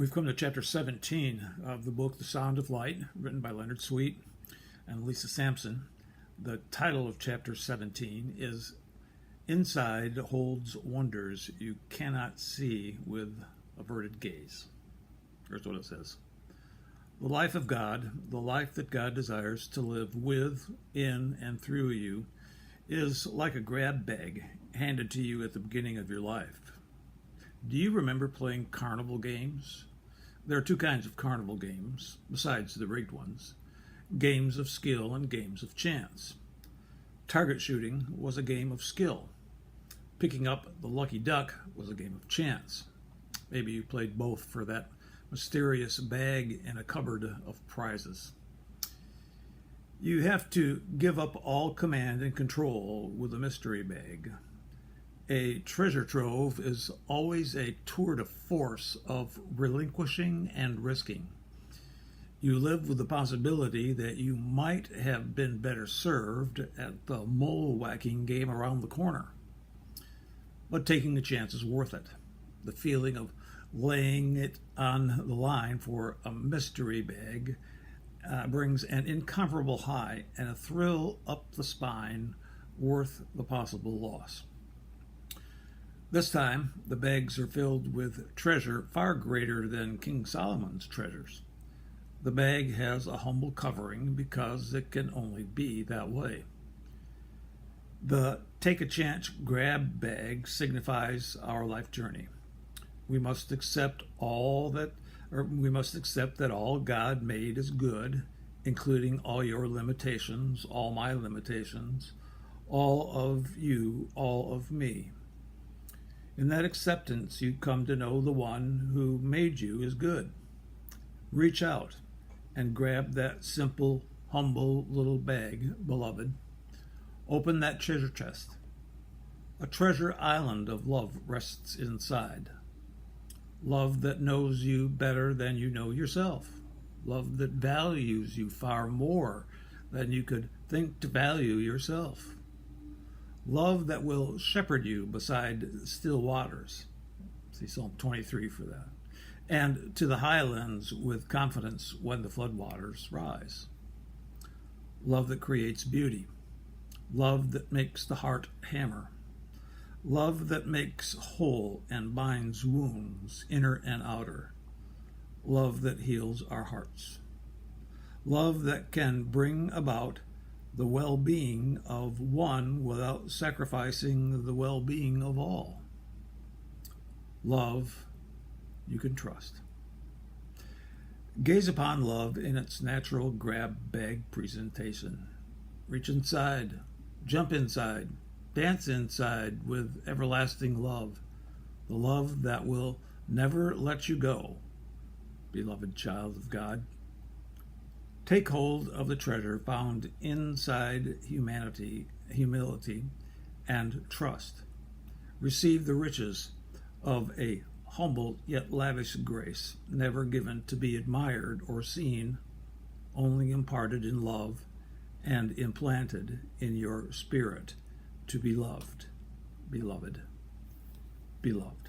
We've come to chapter 17 of the book The Sound of Light, written by Leonard Sweet and Lisa Sampson. The title of chapter 17 is Inside Holds Wonders You Cannot See with Averted Gaze. Here's what it says. The life of God, the life that God desires to live with, in, and through you, is like a grab bag handed to you at the beginning of your life. Do you remember playing carnival games? There are two kinds of carnival games, besides the rigged ones: games of skill and games of chance. Target shooting was a game of skill. Picking up the lucky duck was a game of chance. Maybe you played both for that mysterious bag in a cupboard of prizes. You have to give up all command and control with a mystery bag. A treasure trove is always a tour de force of relinquishing and risking. You live with the possibility that you might have been better served at the mole-whacking game around the corner. But taking the chance is worth it. The feeling of laying it on the line for a mystery bag brings an incomparable high and a thrill up the spine worth the possible loss. This time, the bags are filled with treasure far greater than King Solomon's treasures. The bag has a humble covering because it can only be that way. The take-a-chance grab bag signifies our life journey. We must accept that all God made is good, including all your limitations, all my limitations, all of you, all of me. In that acceptance, you come to know the one who made you is good. Reach out and grab that simple, humble little bag, beloved. Open that treasure chest. A treasure island of love rests inside. Love that knows you better than you know yourself. Love that values you far more than you could think to value yourself. Love that will shepherd you beside still waters. See Psalm 23 for that. And to the highlands with confidence when the floodwaters rise. Love that creates beauty. Love that makes the heart hammer. Love that makes whole and binds wounds, inner and outer. Love that heals our hearts. Love that can bring about the well-being of one without sacrificing the well-being of all. Love you can trust. Gaze upon love in its natural grab bag presentation. Reach inside, jump inside, dance inside with everlasting love, the love that will never let you go, beloved child of God. Take hold of the treasure found inside humility, and trust. Receive the riches of a humble yet lavish grace, never given to be admired or seen, only imparted in love and implanted in your spirit to be loved, beloved, beloved.